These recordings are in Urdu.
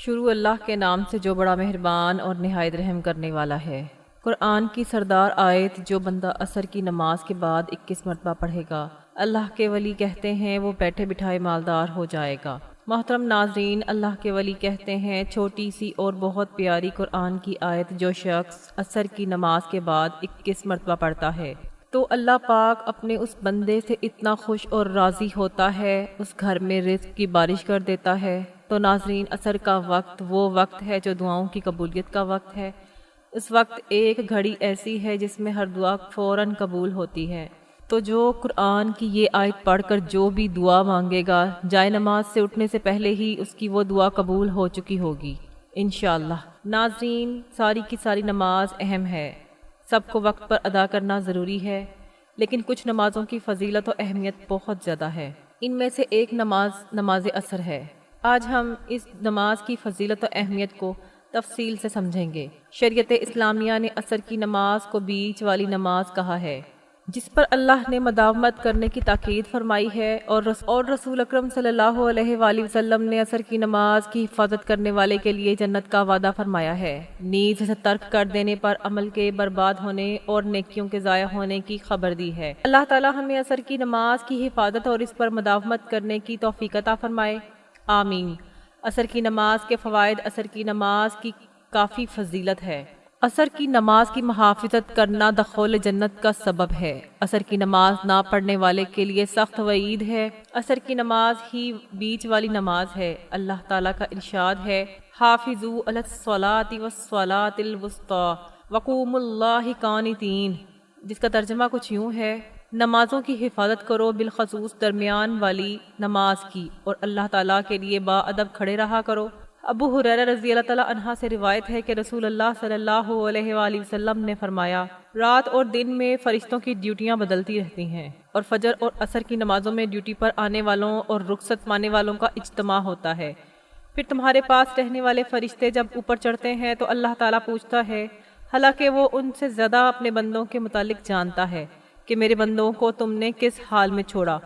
شروع اللہ کے نام سے جو بڑا مہربان اور نہایت رحم کرنے والا ہے۔ قرآن کی سردار آیت جو بندہ عصر کی نماز کے بعد 21 مرتبہ پڑھے گا، اللہ کے ولی کہتے ہیں وہ بیٹھے بٹھائے مالدار ہو جائے گا۔ محترم ناظرین، اللہ کے ولی کہتے ہیں چھوٹی سی اور بہت پیاری قرآن کی آیت جو شخص عصر کی نماز کے بعد 21 مرتبہ پڑھتا ہے تو اللہ پاک اپنے اس بندے سے اتنا خوش اور راضی ہوتا ہے، اس گھر میں رزق کی بارش کر دیتا ہے۔ تو ناظرین، عصر کا وقت وہ وقت ہے جو دعاؤں کی قبولیت کا وقت ہے۔ اس وقت ایک گھڑی ایسی ہے جس میں ہر دعا فوراً قبول ہوتی ہے۔ تو جو قرآن کی یہ آیت پڑھ کر جو بھی دعا مانگے گا، جائے نماز سے اٹھنے سے پہلے ہی اس کی وہ دعا قبول ہو چکی ہوگی انشاءاللہ۔ ناظرین، ساری کی ساری نماز اہم ہے، سب کو وقت پر ادا کرنا ضروری ہے، لیکن کچھ نمازوں کی فضیلت و اہمیت بہت زیادہ ہے۔ ان میں سے ایک نماز عصر ہے۔ آج ہم اس نماز کی فضیلت و اہمیت کو تفصیل سے سمجھیں گے۔ شریعت اسلامیہ نے عصر کی نماز کو بیچ والی نماز کہا ہے، جس پر اللہ نے مداومت کرنے کی تاکید فرمائی ہے، اور رسول اکرم صلی اللہ علیہ وآلہ وسلم نے عصر کی نماز کی حفاظت کرنے والے کے لیے جنت کا وعدہ فرمایا ہے۔ نیز اسے ترک کر دینے پر عمل کے برباد ہونے اور نیکیوں کے ضائع ہونے کی خبر دی ہے۔ اللہ تعالی ہمیں عصر کی نماز کی حفاظت اور اس پر مداومت کرنے کی توفیق عطا فرمائے، آمین۔ عصر کی نماز کے فوائد۔ عصر کی نماز کی کافی فضیلت ہے۔ عصر کی نماز کی محافظت کرنا دخول جنت کا سبب ہے۔ عصر کی نماز نہ پڑھنے والے کے لیے سخت وعید ہے۔ عصر کی نماز ہی بیچ والی نماز ہے۔ اللہ تعالیٰ کا ارشاد ہے، حافظوا علی الصلاۃ والصلاۃ الوسطیٰ وقوموا للہ قانتین، جس کا ترجمہ کچھ یوں ہے، نمازوں کی حفاظت کرو، بالخصوص درمیان والی نماز کی، اور اللہ تعالیٰ کے لیے با ادب کھڑے رہا کرو۔ ابو ہریرہ رضی اللہ تعالیٰ عنہ سے روایت ہے کہ رسول اللہ صلی اللہ علیہ وآلہ وسلم نے فرمایا، رات اور دن میں فرشتوں کی ڈیوٹیاں بدلتی رہتی ہیں، اور فجر اور عصر کی نمازوں میں ڈیوٹی پر آنے والوں اور رخصت پانے والوں کا اجتماع ہوتا ہے۔ پھر تمہارے پاس رہنے والے فرشتے جب اوپر چڑھتے ہیں تو اللہ تعالیٰ پوچھتا ہے، حالانکہ وہ ان سے زیادہ اپنے بندوں کے متعلق جانتا ہے، کہ میرے بندوں کو تم نے کس حال میں چھوڑا؟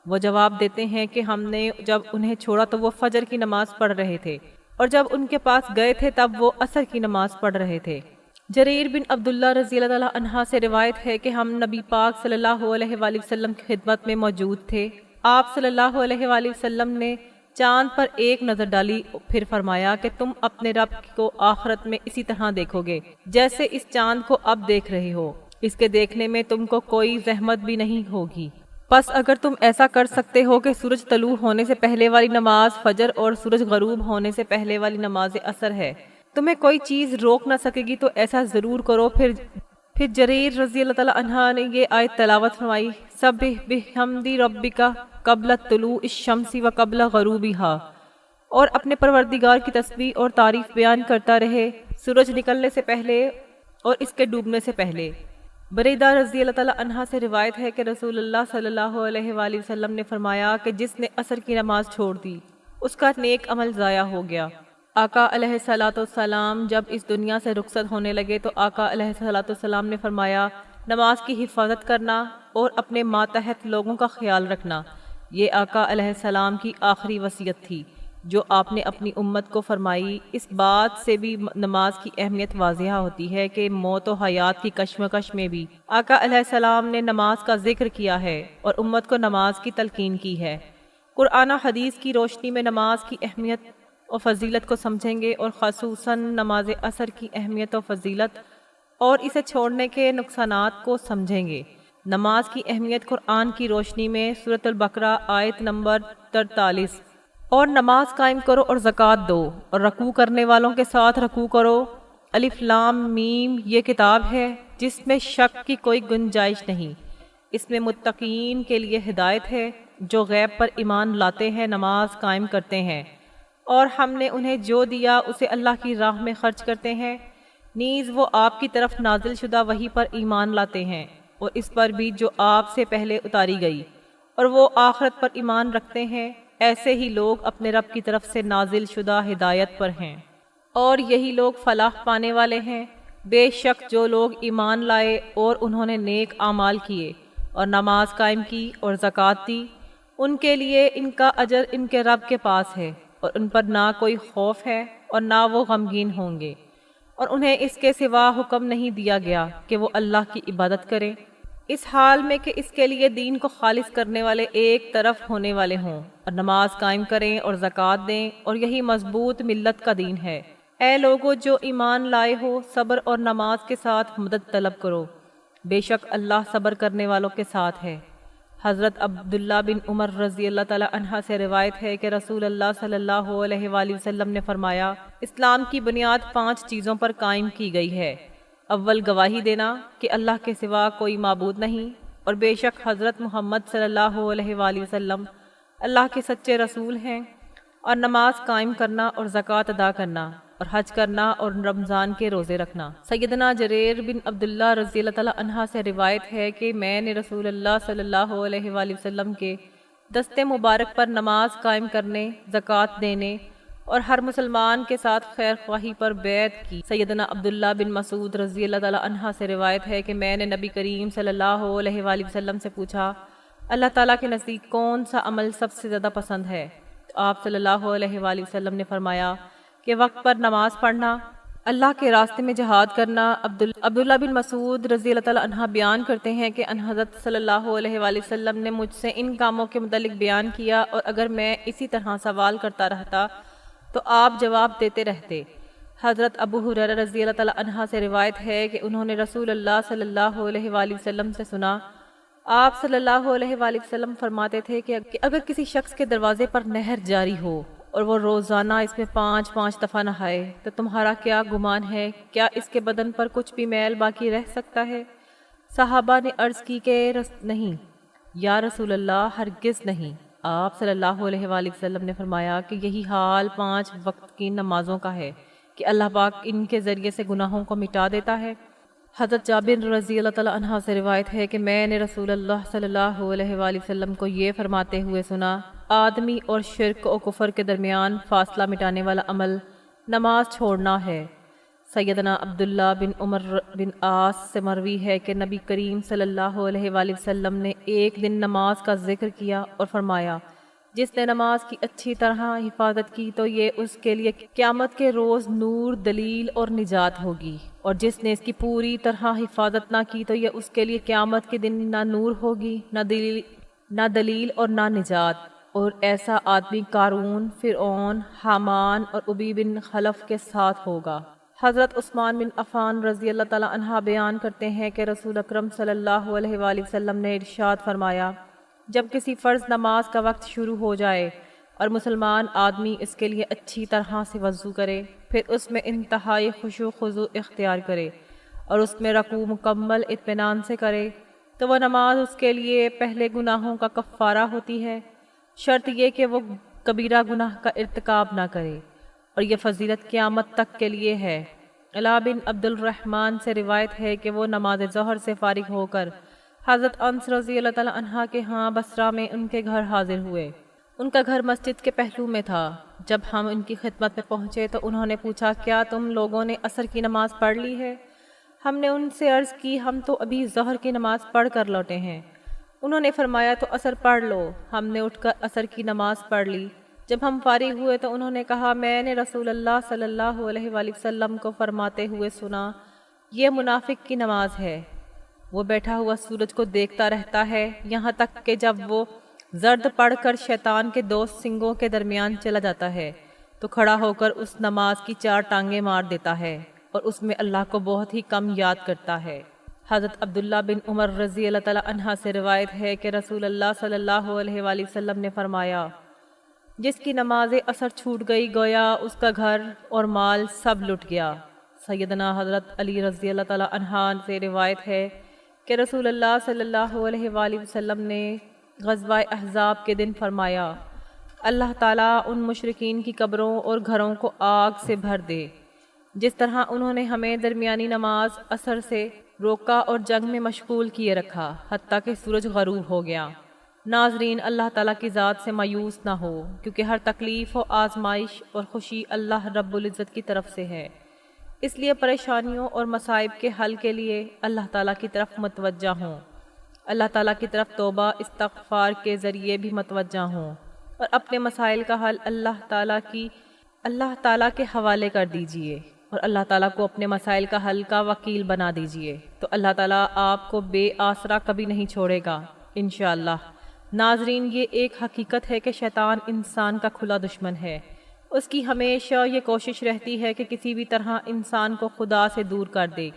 وہ جواب دیتے ہیں کہ ہم نے جب انہیں چھوڑا تو وہ فجر کی نماز پڑھ رہے تھے، اور جب ان کے پاس گئے تھے تب وہ عصر کی نماز پڑھ رہے تھے۔ جریر بن عبداللہ رضی اللہ تعالیٰ عنہ سے روایت ہے کہ ہم نبی پاک صلی اللہ علیہ وآلہ وسلم کی خدمت میں موجود تھے۔ آپ صلی اللہ علیہ وآلہ وسلم نے چاند پر ایک نظر ڈالی، پھر فرمایا کہ تم اپنے رب کو آخرت میں اسی طرح دیکھو گے جیسے اس چاند کو اب دیکھ رہے ہو، اس کے دیکھنے میں تم کو کوئی زحمت بھی نہیں ہوگی۔ پس اگر تم ایسا کر سکتے ہو کہ سورج طلوع ہونے سے پہلے والی نماز فجر اور سورج غروب ہونے سے پہلے والی نماز عصر ہے، تمہیں کوئی چیز روک نہ سکے گی تو ایسا ضرور کرو۔ پھر جریر رضی اللہ تعالیٰ عنہ نے یہ آیت تلاوت فرمائی، سبح بحمد ربک قبل طلوع الشمس و قبل غروبہا، اور اپنے پروردگار کی تسبیح اور تعریف بیان کرتا رہے سورج نکلنے سے پہلے اور اس کے ڈوبنے سے پہلے۔ بریدہ رضی اللہ تعالیٰ عنہ سے روایت ہے کہ رسول اللہ صلی اللہ علیہ وآلہ وسلم نے فرمایا کہ جس نے عصر کی نماز چھوڑ دی اس کا نیک عمل ضائع ہو گیا۔ آقا علیہ الصلوۃ والسلام جب اس دنیا سے رخصت ہونے لگے تو آقا علیہ الصلوۃ والسلام نے فرمایا، نماز کی حفاظت کرنا اور اپنے ماتحت لوگوں کا خیال رکھنا، یہ آقا علیہ السلام کی آخری وصیت تھی جو آپ نے اپنی امت کو فرمائی۔ اس بات سے بھی نماز کی اہمیت واضح ہوتی ہے کہ موت و حیات کی کشمکش میں بھی آقا علیہ السلام نے نماز کا ذکر کیا ہے اور امت کو نماز کی تلقین کی ہے۔ قرآن و حدیث کی روشنی میں نماز کی اہمیت و فضیلت کو سمجھیں گے، اور خصوصاً نماز عصر کی اہمیت و فضیلت اور اسے چھوڑنے کے نقصانات کو سمجھیں گے۔ نماز کی اہمیت قرآن کی روشنی میں سورۃ البقرہ آیت نمبر 43، اور نماز قائم کرو اور زکوٰۃ دو، اور رکوع کرنے والوں کے ساتھ رکوع کرو۔ الف لام میم، یہ کتاب ہے جس میں شک کی کوئی گنجائش نہیں، اس میں متقین کے لیے ہدایت ہے جو غیب پر ایمان لاتے ہیں، نماز قائم کرتے ہیں، اور ہم نے انہیں جو دیا اسے اللہ کی راہ میں خرچ کرتے ہیں، نیز وہ آپ کی طرف نازل شدہ وحی پر ایمان لاتے ہیں، اور اس پر بھی جو آپ سے پہلے اتاری گئی، اور وہ آخرت پر ایمان رکھتے ہیں۔ ایسے ہی لوگ اپنے رب کی طرف سے نازل شدہ ہدایت پر ہیں، اور یہی لوگ فلاح پانے والے ہیں۔ بے شک جو لوگ ایمان لائے اور انہوں نے نیک اعمال کیے اور نماز قائم کی اور زکوٰۃ دی، ان کے لیے ان کا اجر ان کے رب کے پاس ہے، اور ان پر نہ کوئی خوف ہے اور نہ وہ غمگین ہوں گے، اور انہیں اس کے سوا حکم نہیں دیا گیا کہ وہ اللہ کی عبادت کریں، اس حال میں کہ اس کے لیے دین کو خالص کرنے والے ایک طرف ہونے والے ہوں، اور نماز قائم کریں اور زکوٰۃ دیں، اور یہی مضبوط ملت کا دین ہے۔ اے لوگو جو ایمان لائے ہو، صبر اور نماز کے ساتھ مدد طلب کرو، بے شک اللہ صبر کرنے والوں کے ساتھ ہے۔ حضرت عبداللہ بن عمر رضی اللہ تعالیٰ عنہ سے روایت ہے کہ رسول اللہ صلی اللہ علیہ وآلہ وسلم نے فرمایا، اسلام کی بنیاد 5 چیزوں پر قائم کی گئی ہے۔ اول گواہی دینا کہ اللہ کے سوا کوئی معبود نہیں، اور بے شک حضرت محمد صلی اللہ علیہ وآلہ وسلم اللہ کے سچے رسول ہیں، اور نماز قائم کرنا اور زکوٰۃ ادا کرنا اور حج کرنا اور رمضان کے روزے رکھنا۔ سیدنا جریر بن عبداللہ رضی اللہ تعالیٰ عنہ سے روایت ہے کہ میں نے رسول اللہ صلی اللہ علیہ وآلہ وسلم کے دست مبارک پر نماز قائم کرنے، زکوٰۃ دینے اور ہر مسلمان کے ساتھ خیر خواہی پر بیعت کی۔ سیدنا عبداللہ بن مسعود رضی اللہ تعالیٰ عنہ سے روایت ہے کہ میں نے نبی کریم صلی اللہ علیہ وآلہ وسلم سے پوچھا، اللہ تعالیٰ کے نزدیک کون سا عمل سب سے زیادہ پسند ہے؟ تو آپ صلی اللہ علیہ وآلہ وسلم نے فرمایا کہ وقت پر نماز پڑھنا، اللہ کے راستے میں جہاد کرنا۔ عبداللہ بن مسعود رضی اللہ تعالیٰ عنہ بیان کرتے ہیں کہ ان حضرت صلی اللہ علیہ وآلہ وسلم نے مجھ سے ان کاموں کے متعلق بیان کیا، اور اگر میں اسی طرح سوال کرتا رہتا تو آپ جواب دیتے رہتے۔ حضرت ابو ہریرہ رضی اللہ تعالیٰ عنہ سے روایت ہے کہ انہوں نے رسول اللہ صلی اللہ علیہ وآلہ وسلم سے سنا، آپ صلی اللہ علیہ وآلہ وسلم فرماتے تھے کہ اگر کسی شخص کے دروازے پر نہر جاری ہو اور وہ روزانہ اس میں 5 دفعہ نہائے تو تمہارا کیا گمان ہے، کیا اس کے بدن پر کچھ بھی میل باقی رہ سکتا ہے؟ صحابہ نے عرض کی کہ نہیں یا رسول اللہ، ہرگز نہیں۔ آپ صلی اللہ علیہ وآلہ وسلم نے فرمایا کہ یہی حال 5 وقت کی نمازوں کا ہے کہ اللہ پاک ان کے ذریعے سے گناہوں کو مٹا دیتا ہے۔ حضرت جابر رضی اللہ تعالیٰ عنہ سے روایت ہے کہ میں نے رسول اللہ صلی اللہ علیہ وآلہ وسلم کو یہ فرماتے ہوئے سنا، آدمی اور شرک و کفر کے درمیان فاصلہ مٹانے والا عمل نماز چھوڑنا ہے۔ سیدنا عبداللہ بن عمر بن عاص سے مروی ہے کہ نبی کریم صلی اللہ علیہ وآلہ وسلم نے ایک دن نماز کا ذکر کیا اور فرمایا، جس نے نماز کی اچھی طرح حفاظت کی تو یہ اس کے لیے قیامت کے روز نور، دلیل اور نجات ہوگی، اور جس نے اس کی پوری طرح حفاظت نہ کی تو یہ اس کے لیے قیامت کے دن نہ نور ہوگی، نہ دلیل اور نہ نجات۔ اور ایسا آدمی قارون، فرعون، حامان اور ابی بن خلف کے ساتھ ہوگا۔ حضرت عثمان بن عفان رضی اللہ تعالیٰ عنہ بیان کرتے ہیں کہ رسول اکرم صلی اللہ علیہ وآلہ وسلم نے ارشاد فرمایا، جب کسی فرض نماز کا وقت شروع ہو جائے اور مسلمان آدمی اس کے لیے اچھی طرح سے وضو کرے، پھر اس میں انتہائی خشوع خضوع اختیار کرے اور اس میں رکوع مکمل اطمینان سے کرے، تو وہ نماز اس کے لیے پہلے گناہوں کا کفارہ ہوتی ہے، شرط یہ کہ وہ کبیرہ گناہ کا ارتکاب نہ کرے، اور یہ فضیلت قیامت تک کے لیے ہے۔ علا بن عبد الرحمن سے روایت ہے کہ وہ نماز ظہر سے فارغ ہو کر حضرت انس رضی اللہ تعالیٰ عنہ کے ہاں بصرہ میں ان کے گھر حاضر ہوئے۔ ان کا گھر مسجد کے پہلو میں تھا۔ جب ہم ان کی خدمت میں پہنچے تو انہوں نے پوچھا، کیا تم لوگوں نے عصر کی نماز پڑھ لی ہے؟ ہم نے ان سے عرض کی، ہم تو ابھی ظہر کی نماز پڑھ کر لوٹے ہیں۔ انہوں نے فرمایا، تو عصر پڑھ لو۔ ہم نے اٹھ کر عصر کی نماز پڑھ لی۔ جب ہم فارغ ہوئے تو انہوں نے کہا، میں نے رسول اللہ صلی اللہ علیہ وآلہ وسلم کو فرماتے ہوئے سنا، یہ منافق کی نماز ہے، وہ بیٹھا ہوا سورج کو دیکھتا رہتا ہے یہاں تک کہ جب وہ زرد پڑھ کر شیطان کے 2 سنگوں کے درمیان چلا جاتا ہے تو کھڑا ہو کر اس نماز کی 4 ٹانگیں مار دیتا ہے اور اس میں اللہ کو بہت ہی کم یاد کرتا ہے۔ حضرت عبداللہ بن عمر رضی اللہ تعالیٰ عنہ سے روایت ہے کہ رسول اللہ صلی اللہ علیہ وآلہ وسلم نے فرمایا، جس کی نماز عصر چھوٹ گئی گویا اس کا گھر اور مال سب لٹ گیا۔ سیدنا حضرت علی رضی اللہ تعالیٰ عنہ سے روایت ہے کہ رسول اللہ صلی اللہ علیہ وآلہ وسلم نے غزوہ احزاب کے دن فرمایا، اللہ تعالیٰ ان مشرکین کی قبروں اور گھروں کو آگ سے بھر دے، جس طرح انہوں نے ہمیں درمیانی نماز عصر سے روکا اور جنگ میں مشغول کیے رکھا حتیٰ کہ سورج غروب ہو گیا۔ ناظرین، اللہ تعالیٰ کی ذات سے مایوس نہ ہو، کیونکہ ہر تکلیف و آزمائش اور خوشی اللہ رب العزت کی طرف سے ہے، اس لیے پریشانیوں اور مصائب کے حل کے لیے اللہ تعالیٰ کی طرف متوجہ ہوں، اللہ تعالیٰ کی طرف توبہ استغفار کے ذریعے بھی متوجہ ہوں، اور اپنے مسائل کا حل اللہ اللہ تعالیٰ کے حوالے کر دیجئے اور اللہ تعالیٰ کو اپنے مسائل کا حل کا وکیل بنا دیجئے، تو اللہ تعالیٰ آپ کو بے آسرا کبھی نہیں چھوڑے گا انشاءاللہ۔ ناظرین، یہ ایک حقیقت ہے کہ شیطان انسان کا کھلا دشمن ہے۔ اس کی ہمیشہ یہ کوشش رہتی ہے کہ کسی بھی طرح انسان کو خدا سے دور کر دے۔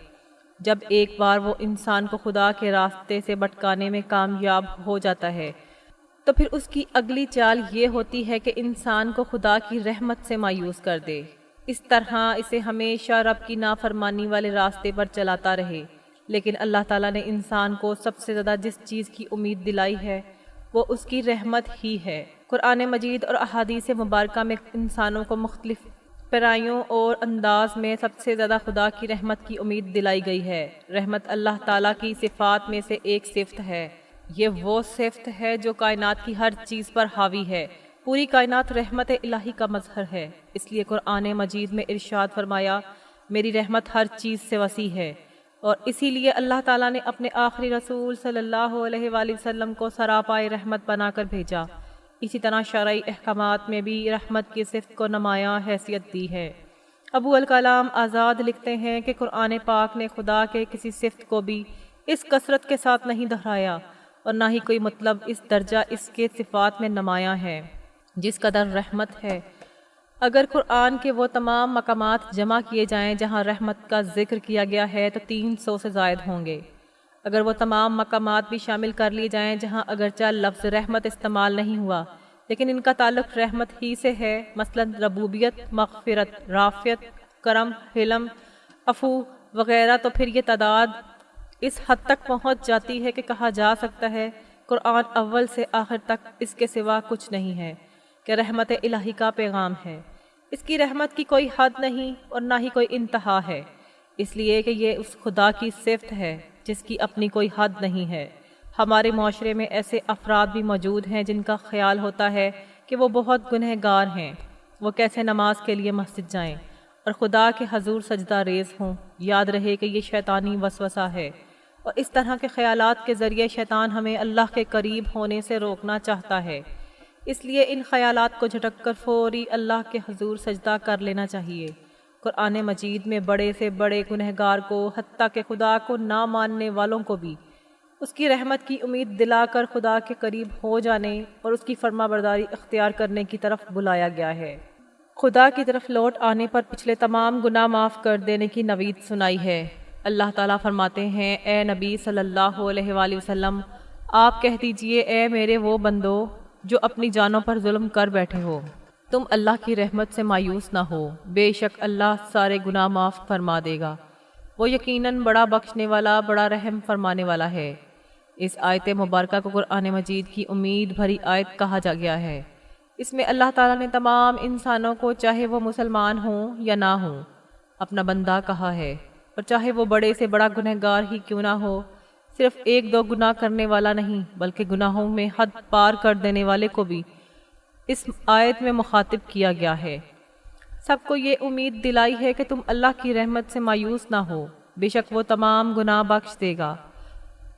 جب ایک بار وہ انسان کو خدا کے راستے سے بھٹکانے میں کامیاب ہو جاتا ہے تو پھر اس کی اگلی چال یہ ہوتی ہے کہ انسان کو خدا کی رحمت سے مایوس کر دے، اس طرح اسے ہمیشہ رب کی نافرمانی والے راستے پر چلاتا رہے۔ لیکن اللہ تعالیٰ نے انسان کو سب سے زیادہ جس چیز کی امید دلائی ہے وہ اس کی رحمت ہی ہے۔ قرآن مجید اور احادیث مبارکہ میں انسانوں کو مختلف پیرائیوں اور انداز میں سب سے زیادہ خدا کی رحمت کی امید دلائی گئی ہے۔ رحمت اللہ تعالیٰ کی صفات میں سے ایک صفت ہے۔ یہ وہ صفت ہے جو کائنات کی ہر چیز پر حاوی ہے۔ پوری کائنات رحمت الہی کا مظہر ہے، اس لیے قرآن مجید میں ارشاد فرمایا، میری رحمت ہر چیز سے وسیع ہے، اور اسی لیے اللہ تعالیٰ نے اپنے آخری رسول صلی اللہ علیہ وآلہ وسلم کو سراپائے رحمت بنا کر بھیجا۔ اسی طرح شرعی احکامات میں بھی رحمت کی صفت کو نمایاں حیثیت دی ہے۔ ابو الکلام آزاد لکھتے ہیں کہ قرآن پاک نے خدا کے کسی صفت کو بھی اس کثرت کے ساتھ نہیں دہرایا، اور نہ ہی کوئی مطلب اس درجہ اس کے صفات میں نمایاں ہے جس قدر رحمت ہے۔ اگر قرآن کے وہ تمام مقامات جمع کیے جائیں جہاں رحمت کا ذکر کیا گیا ہے تو 300 سے زائد ہوں گے۔ اگر وہ تمام مقامات بھی شامل کر لیے جائیں جہاں اگرچہ لفظ رحمت استعمال نہیں ہوا لیکن ان کا تعلق رحمت ہی سے ہے، مثلا ربوبیت، مغفرت، رافیت، کرم، حلم، عفو وغیرہ، تو پھر یہ تعداد اس حد تک پہنچ جاتی ہے کہ کہا جا سکتا ہے قرآن اول سے آخر تک اس کے سوا کچھ نہیں ہے کہ رحمت الہی کا پیغام ہے۔ اس کی رحمت کی کوئی حد نہیں اور نہ ہی کوئی انتہا ہے، اس لیے کہ یہ اس خدا کی صفت ہے جس کی اپنی کوئی حد نہیں ہے۔ ہمارے معاشرے میں ایسے افراد بھی موجود ہیں جن کا خیال ہوتا ہے کہ وہ بہت گنہگار ہیں، وہ کیسے نماز کے لیے مسجد جائیں اور خدا کے حضور سجدہ ریز ہوں۔ یاد رہے کہ یہ شیطانی وسوسہ ہے، اور اس طرح کے خیالات کے ذریعے شیطان ہمیں اللہ کے قریب ہونے سے روکنا چاہتا ہے۔ اس لیے ان خیالات کو جھٹک کر فوری اللہ کے حضور سجدہ کر لینا چاہیے۔ قرآن مجید میں بڑے سے بڑے گنہگار کو، حتیٰ کہ خدا کو نہ ماننے والوں کو بھی اس کی رحمت کی امید دلا کر خدا کے قریب ہو جانے اور اس کی فرما برداری اختیار کرنے کی طرف بلایا گیا ہے۔ خدا کی طرف لوٹ آنے پر پچھلے تمام گناہ معاف کر دینے کی نوید سنائی ہے۔ اللہ تعالیٰ فرماتے ہیں، اے نبی صلی اللہ علیہ وآلہ وسلم، آپ کہہ دیجئے، اے میرے وہ بندو جو اپنی جانوں پر ظلم کر بیٹھے ہو، تم اللہ کی رحمت سے مایوس نہ ہو، بے شک اللہ سارے گناہ معاف فرما دے گا، وہ یقیناً بڑا بخشنے والا، بڑا رحم فرمانے والا ہے۔ اس آیت مبارکہ کو قرآن مجید کی امید بھری آیت کہا جا گیا ہے۔ اس میں اللہ تعالیٰ نے تمام انسانوں کو، چاہے وہ مسلمان ہوں یا نہ ہوں، اپنا بندہ کہا ہے، اور چاہے وہ بڑے سے بڑا گنہگار ہی کیوں نہ ہو، صرف ایک دو گناہ کرنے والا نہیں بلکہ گناہوں میں حد پار کر دینے والے کو بھی اس آیت میں مخاطب کیا گیا ہے۔ سب کو یہ امید دلائی ہے کہ تم اللہ کی رحمت سے مایوس نہ ہو، بے شک وہ تمام گناہ بخش دے گا۔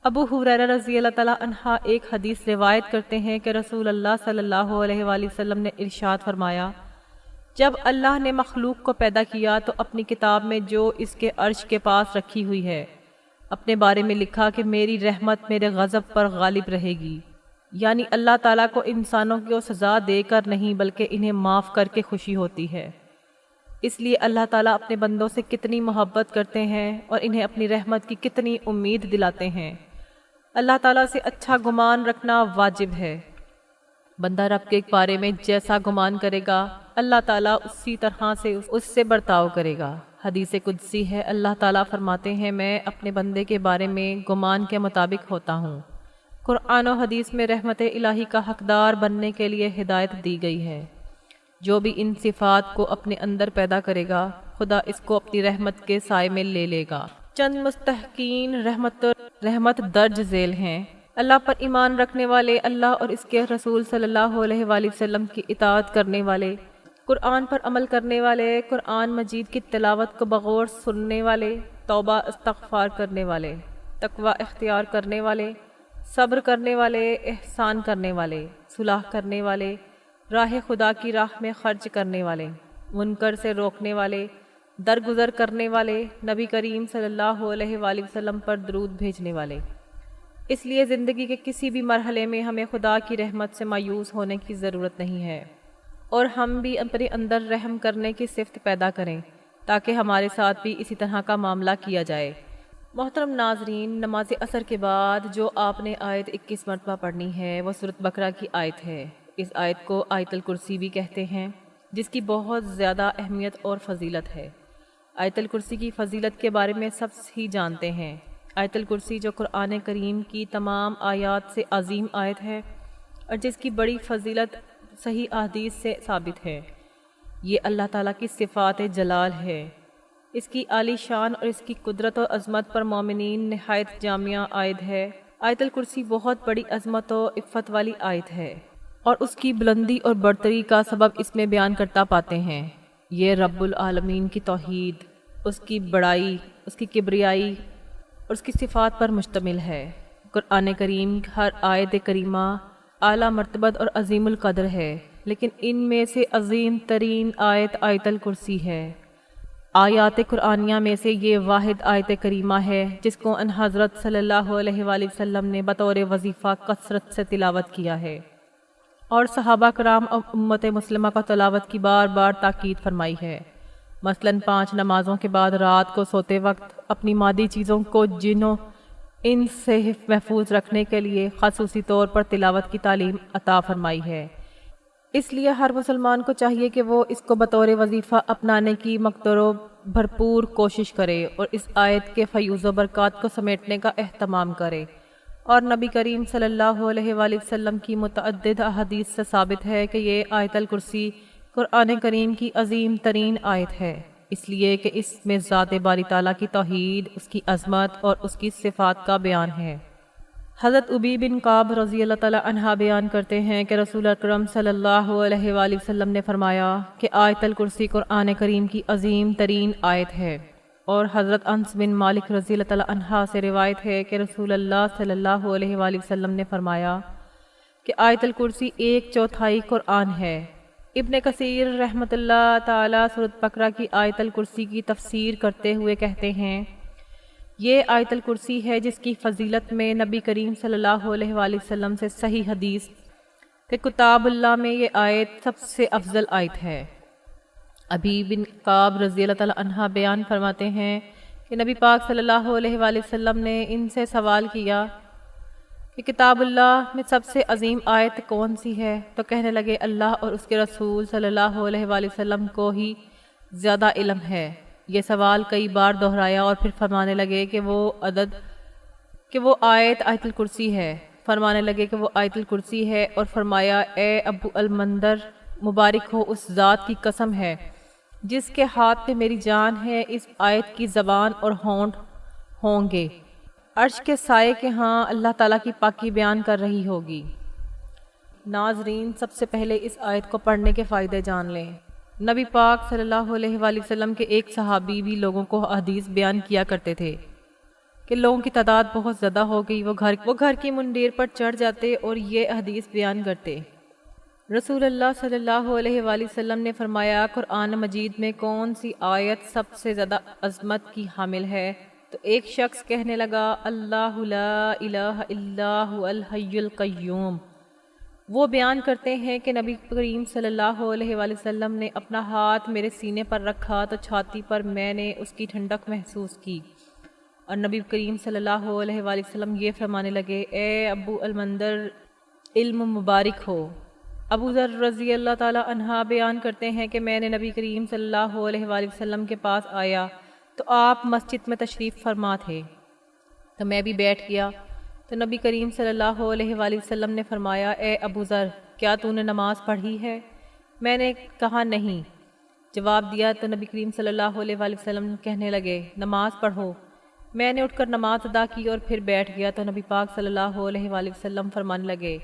ابو ہریرہ رضی اللہ تعالیٰ عنہ ایک حدیث روایت کرتے ہیں کہ رسول اللہ صلی اللہ علیہ وآلہ وسلم نے ارشاد فرمایا، جب اللہ نے مخلوق کو پیدا کیا تو اپنی کتاب میں جو اس کے عرش کے پاس رکھی ہوئی ہے اپنے بارے میں لکھا کہ میری رحمت میرے غضب پر غالب رہے گی، یعنی اللہ تعالیٰ کو انسانوں کو سزا دے کر نہیں بلکہ انہیں معاف کر کے خوشی ہوتی ہے۔ اس لیے اللہ تعالیٰ اپنے بندوں سے کتنی محبت کرتے ہیں اور انہیں اپنی رحمت کی کتنی امید دلاتے ہیں۔ اللہ تعالیٰ سے اچھا گمان رکھنا واجب ہے۔ بندہ رب کے بارے میں جیسا گمان کرے گا اللہ تعالیٰ اسی طرح سے اس سے برتاؤ کرے گا۔ حدیث قدسی ہے، اللہ تعالیٰ فرماتے ہیں، میں اپنے بندے کے بارے میں گمان کے مطابق ہوتا ہوں۔ قرآن و حدیث میں رحمت الہی کا حقدار بننے کے لیے ہدایت دی گئی ہے۔ جو بھی ان صفات کو اپنے اندر پیدا کرے گا خدا اس کو اپنی رحمت کے سائے میں لے لے گا۔ چند مستحقین رحمت درج ذیل ہیں۔ اللہ پر ایمان رکھنے والے، اللہ اور اس کے رسول صلی اللہ علیہ وآلہ وسلم کی اطاعت کرنے والے، قرآن پر عمل کرنے والے، قرآن مجید کی تلاوت کو بغور سننے والے، توبہ استغفار کرنے والے، تقوی اختیار کرنے والے، صبر کرنے والے، احسان کرنے والے، صلح کرنے والے، راہ خدا کی راہ میں خرچ کرنے والے، منکر سے روکنے والے، درگزر کرنے والے، نبی کریم صلی اللہ علیہ وآلہ وسلم پر درود بھیجنے والے۔ اس لیے زندگی کے کسی بھی مرحلے میں ہمیں خدا کی رحمت سے مایوس ہونے کی ضرورت نہیں ہے، اور ہم بھی اپنے اندر رحم کرنے کی صفت پیدا کریں تاکہ ہمارے ساتھ بھی اسی طرح کا معاملہ کیا جائے۔ محترم ناظرین، نماز عصر کے بعد جو آپ نے آیت 21 مرتبہ پڑھنی ہے وہ سورۃ بقرہ کی آیت ہے۔ اس آیت کو آیت الکرسی بھی کہتے ہیں، جس کی بہت زیادہ اہمیت اور فضیلت ہے۔ آیت الکرسی کی فضیلت کے بارے میں سب ہی جانتے ہیں۔ آیت الکرسی جو قرآن کریم کی تمام آیات سے عظیم آیت ہے اور جس کی بڑی فضیلت صحیح احادیث سے ثابت ہے، یہ اللہ تعالیٰ کی صفات جلال ہے۔ اس کی عالی شان اور اس کی قدرت و عظمت پر مومنین نہایت جامعہ عائد ہے۔ آیت الکرسی بہت بڑی عظمت و عفت والی آیت ہے، اور اس کی بلندی اور برتری کا سبب اس میں بیان کرتا پاتے ہیں۔ یہ رب العالمین کی توحید، اس کی بڑائی، اس کی کبریائی اور اس کی صفات پر مشتمل ہے۔ قرآن کریم ہر آیت کریمہ اعلیٰ مرتبت اور عظیم القدر ہے، لیکن ان میں سے عظیم ترین آیت آیت الکرسی ہے۔ آیات قرآنیہ میں سے یہ واحد آیت کریمہ ہے جس کو ان حضرت صلی اللہ علیہ وآلہ وسلم نے بطور وظیفہ کثرت سے تلاوت کیا ہے، اور صحابہ کرام اور امت مسلمہ کا تلاوت کی بار بار تاکید فرمائی ہے۔ مثلاً 5 نمازوں کے بعد رات کو سوتے وقت اپنی مادی چیزوں کو جنوں ان سے محفوظ رکھنے کے لیے خصوصی طور پر تلاوت کی تعلیم عطا فرمائی ہے۔ اس لیے ہر مسلمان کو چاہیے کہ وہ اس کو بطور وظیفہ اپنانے کی مقدر و بھرپور کوشش کرے اور اس آیت کے فیوز و برکات کو سمیٹنے کا اہتمام کرے۔ اور نبی کریم صلی اللہ علیہ وآلہ وسلم کی متعدد احادیث سے ثابت ہے کہ یہ آیت الکرسی قرآن کریم کی عظیم ترین آیت ہے، اس لیے کہ اس میں ذات باری تعالیٰ کی توحید، اس کی عظمت اور اس کی صفات کا بیان ہے۔ حضرت ابی بن کعب رضی اللہ تعالیٰ عنہ بیان کرتے ہیں کہ رسول اکرم صلی اللہ علیہ وآلہ وسلم نے فرمایا کہ آیت الکرسی قرآن کریم کی عظیم ترین آیت ہے، اور حضرت انس بن مالک رضی اللہ تعالیٰ عنہ سے روایت ہے کہ رسول اللہ صلی اللہ علیہ وآلہ وسلم نے فرمایا کہ آیت الکرسی 1/4 قرآن ہے۔ ابن کثیر رحمۃ اللہ تعالیٰ سورۃ بقرہ کی آیت الکرسی کی تفسیر کرتے ہوئے کہتے ہیں، یہ آیت الکرسی ہے جس کی فضیلت میں نبی کریم صلی اللہ علیہ وآلہ وسلم سے صحیح حدیث کہ کتاب اللہ میں یہ آیت سب سے افضل آیت ہے۔ ابی بن کعب رضی اللہ تعالیٰ عنہ بیان فرماتے ہیں کہ نبی پاک صلی اللہ علیہ وآلہ وسلم نے ان سے سوال کیا کہ کتاب اللہ میں سب سے عظیم آیت کون سی ہے؟ تو کہنے لگے اللہ اور اس کے رسول صلی اللہ علیہ وآلہ وسلم کو ہی زیادہ علم ہے۔ یہ سوال کئی بار دہرایا اور پھر فرمانے لگے کہ وہ آیت آیت الکرسی ہے۔ فرمانے لگے کہ وہ آیت الکرسی ہے، اور فرمایا اے ابو المنذر، مبارک ہو اس ذات کی قسم ہے جس کے ہاتھ میں میری جان ہے، اس آیت کی زبان اور ہونٹ ہوں گے عرش کے سائے کے ہاں اللہ تعالیٰ کی پاکی بیان کر رہی ہوگی۔ ناظرین، سب سے پہلے اس آیت کو پڑھنے کے فائدے جان لیں۔ نبی پاک صلی اللہ علیہ وآلہ وسلم کے ایک صحابی بھی لوگوں کو حدیث بیان کیا کرتے تھے کہ لوگوں کی تعداد بہت زیادہ ہو گئی، وہ گھر کی منڈیر پر چڑھ جاتے اور یہ حدیث بیان کرتے۔ رسول اللہ صلی اللہ علیہ وآلہ وسلم نے فرمایا قرآن مجید میں کون سی آیت سب سے زیادہ عظمت کی حامل ہے؟ تو ایک شخص کہنے لگا اللہ لا الہ الا هو الحی القیوم۔ وہ بیان کرتے ہیں کہ نبی کریم صلی اللہ علیہ وآلہ وسلم نے اپنا ہاتھ میرے سینے پر رکھا تو چھاتی پر میں نے اس کی ٹھنڈک محسوس کی، اور نبی کریم صلی اللہ علیہ وآلہ وسلم یہ فرمانے لگے اے ابو المنذر، علم مبارک ہو۔ ابو ذر رضی اللہ تعالیٰ عنہ بیان کرتے ہیں کہ میں نے نبی کریم صلی اللہ علیہ وآلہ وسلم کے پاس آیا تو آپ مسجد میں تشریف فرما تھے، تو میں بھی بیٹھ گیا، تو نبی کریم صلی اللہ علیہ وآلہ وسلم نے فرمایا اے ابو ذر، کیا تو نے نماز پڑھی ہے؟ میں نے کہا نہیں۔ جواب دیا تو نبی کریم صلی اللہ علیہ وآلہ وسلم کہنے لگے نماز پڑھو۔ میں نے اٹھ کر نماز ادا کی اور پھر بیٹھ گیا، تو نبی پاک صلی اللہ علیہ وآلہ وسلم فرمانے لگے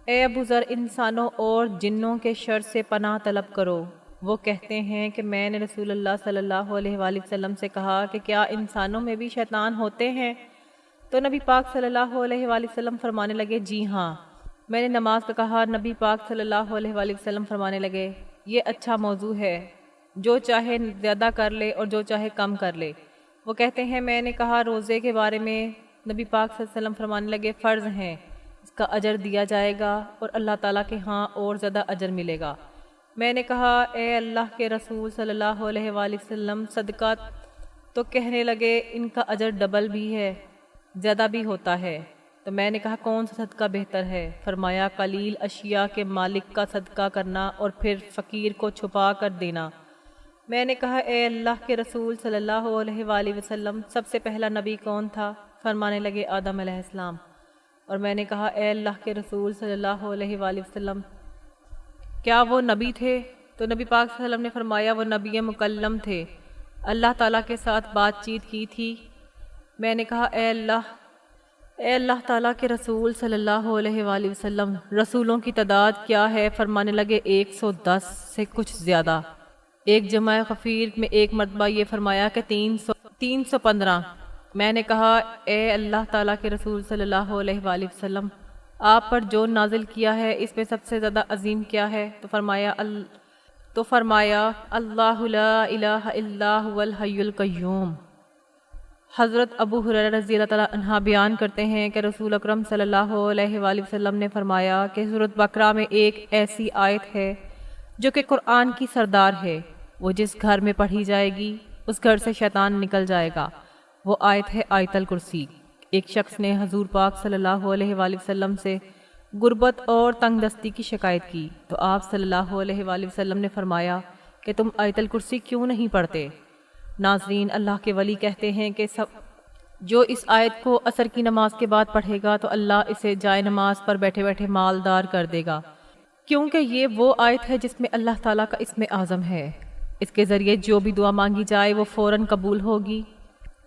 اے ابو ذر، انسانوں اور جنوں کے شر سے پناہ طلب کرو۔ وہ کہتے ہیں کہ میں نے رسول اللہ صلی اللہ علیہ وآلہ وسلم سے کہا کہ کیا انسانوں میں بھی شیطان ہوتے ہیں؟ تو نبی پاک صلی اللہ علیہ وآلہ وسلم فرمانے لگے جی ہاں۔ میں نے نماز کا کہا، نبی پاک صلی اللہ علیہ وآلہ وسلم فرمانے لگے یہ اچھا موضوع ہے، جو چاہے زیادہ کر لے اور جو چاہے کم کر لے۔ وہ کہتے ہیں میں نے کہا روزے کے بارے میں؟ نبی پاک صلی اللہ علیہ وسلم فرمانے لگے فرض ہیں، اس کا اجر دیا جائے گا اور اللہ تعالیٰ کے ہاں اور زیادہ اجر ملے گا۔ میں نے کہا اے اللہ کے رسول صلی اللہ علیہ وآلہ وسلم صدقہ؟ تو کہنے لگے ان کا اجر ڈبل بھی ہے، زیادہ بھی ہوتا ہے۔ تو میں نے کہا کون سا صدقہ بہتر ہے؟ فرمایا قلیل اشیاء کے مالک کا صدقہ کرنا اور پھر فقیر کو چھپا کر دینا۔ میں نے کہا اے اللہ کے رسول صلی اللہ علیہ وآلہ وسلم سب سے پہلا نبی کون تھا؟ فرمانے لگے آدم علیہ السلام۔ اور میں نے کہا اے اللہ کے رسول صلی اللہ علیہ وآلہ وسلم کیا وہ نبی تھے؟ تو نبی پاک صلی اللہ علیہ وسلم نے فرمایا وہ نبی مکلم تھے، اللہ تعالیٰ کے ساتھ بات چیت کی تھی۔ میں نے کہا اے اللہ تعالیٰ کے رسول صلی اللہ علیہ وآلہ وسلم رسولوں کی تعداد کیا ہے؟ فرمانے لگے 110 سے کچھ زیادہ۔ ایک جمع غفیر میں ایک مرتبہ یہ فرمایا کہ 315۔ میں نے کہا اے اللہ تعالیٰ کے رسول صلی اللہ علیہ وآلہ وسلم آپ پر جو نازل کیا ہے اس میں سب سے زیادہ عظیم کیا ہے؟ تو فرمایا اللہ لا الہ الا هو الحی القیوم۔ حضرت ابو ہریرہ رضی اللہ تعالیٰ عنہ بیان کرتے ہیں کہ رسول اکرم صلی اللہ علیہ وآلہ وسلم نے فرمایا کہ سورۃ بقرہ میں ایک ایسی آیت ہے جو کہ قرآن کی سردار ہے، وہ جس گھر میں پڑھی جائے گی اس گھر سے شیطان نکل جائے گا۔ وہ آیت ہے آیت الکرسی۔ ایک شخص نے حضور پاک صلی اللہ علیہ وآلہ وسلم سے غربت اور تنگ دستی کی شکایت کی تو آپ صلی اللہ علیہ وآلہ وسلم نے فرمایا کہ تم آیت الکرسی کیوں نہیں پڑھتے؟ ناظرین، اللہ کے ولی کہتے ہیں کہ جو اس آیت کو عصر کی نماز کے بعد پڑھے گا تو اللہ اسے جائے نماز پر بیٹھے بیٹھے مالدار کر دے گا، کیونکہ یہ وہ آیت ہے جس میں اللہ تعالیٰ کا اسم اعظم ہے۔ اس کے ذریعے جو بھی دعا مانگی جائے وہ فوراً قبول ہوگی۔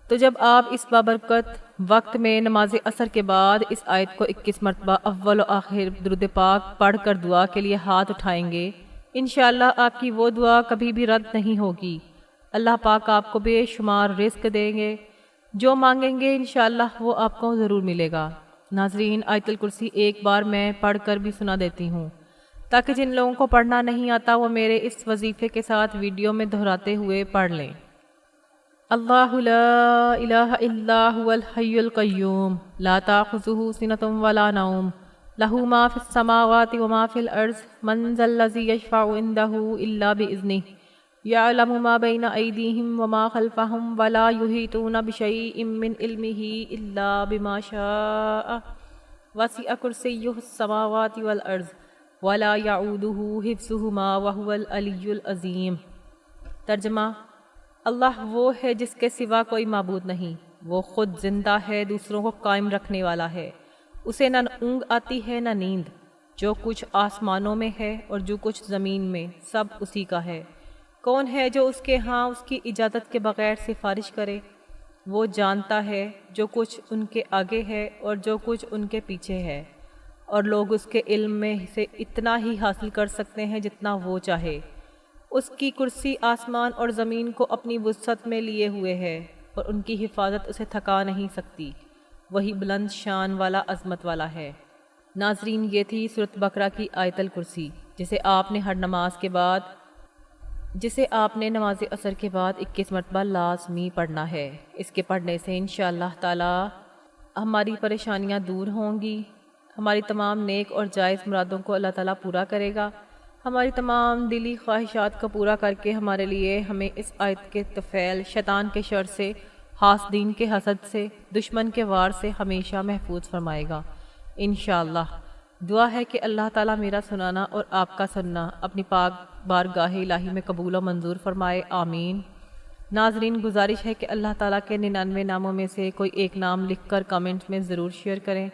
تو جب آپ اس بابرکت وقت میں نماز عصر کے بعد اس آیت کو 21 مرتبہ اول و آخر درود پاک پڑھ کر دعا کے لیے ہاتھ اٹھائیں گے، انشاءاللہ آپ کی وہ دعا کبھی بھی رد نہیں ہوگی۔ اللہ پاک آپ کو بے شمار رزق دیں گے، جو مانگیں گے انشاءاللہ وہ آپ کو ضرور ملے گا۔ ناظرین، آیت الکرسی ایک بار میں پڑھ کر بھی سنا دیتی ہوں تاکہ جن لوگوں کو پڑھنا نہیں آتا وہ میرے اس وظیفے کے ساتھ ویڈیو میں دہراتے ہوئے پڑھ لیں۔ اللہ لا الہ الا هو الحی القیوم لا تأخذہ سنۃ ولا نوم لہ ما فی السماوات وما فی الارض من ذا الذی یشفع عندہ الا بإذنہ یعلم ما بین ایدیہم وما خلفہم ولا یحیطون بشیء من علمہ الا بما شاء وسع کرسیہ السماوات والارض ولا یعودہ حفظہما وہو العلی العظیم۔ ترجمہ: اللہ وہ ہے جس کے سوا کوئی معبود نہیں، وہ خود زندہ ہے، دوسروں کو قائم رکھنے والا ہے، اسے نہ اونگ آتی ہے نہ نیند، جو کچھ آسمانوں میں ہے اور جو کچھ زمین میں سب اسی کا ہے۔ کون ہے جو اس کے ہاں اس کی اجازت کے بغیر سفارش کرے؟ وہ جانتا ہے جو کچھ ان کے آگے ہے اور جو کچھ ان کے پیچھے ہے، اور لوگ اس کے علم میں سے اتنا ہی حاصل کر سکتے ہیں جتنا وہ چاہے۔ اس کی کرسی آسمان اور زمین کو اپنی وسعت میں لیے ہوئے ہے اور ان کی حفاظت اسے تھکا نہیں سکتی، وہی بلند شان والا عظمت والا ہے۔ ناظرین، یہ تھی سورۃ بقرہ کی آیت الکرسی جسے آپ نے نماز عصر کے بعد 21 مرتبہ لازمی پڑھنا ہے۔ اس کے پڑھنے سے انشاءاللہ تعالی ہماری پریشانیاں دور ہوں گی، ہماری تمام نیک اور جائز مرادوں کو اللہ تعالیٰ پورا کرے گا، ہماری تمام دلی خواہشات کو پورا کر کے ہمیں اس آیت کے طفیل، شیطان کے شر سے، حاسدین کے حسد سے، دشمن کے وار سے ہمیشہ محفوظ فرمائے گا انشاءاللہ۔ دعا ہے کہ اللہ تعالیٰ میرا سنانا اور آپ کا سننا اپنی پاک بارگاہ الہی میں قبول و منظور فرمائے، آمین۔ ناظرین، گزارش ہے کہ اللہ تعالیٰ کے 99 ناموں میں سے کوئی ایک نام لکھ کر کامنٹ میں ضرور شیئر کریں۔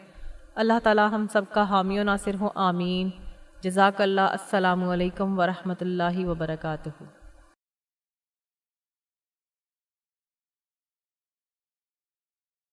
اللہ تعالیٰ ہم سب کا حامی و ناصر ہوں، آمین۔ جزاک اللہ۔ السلام علیکم ورحمۃ اللہ وبرکاتہ۔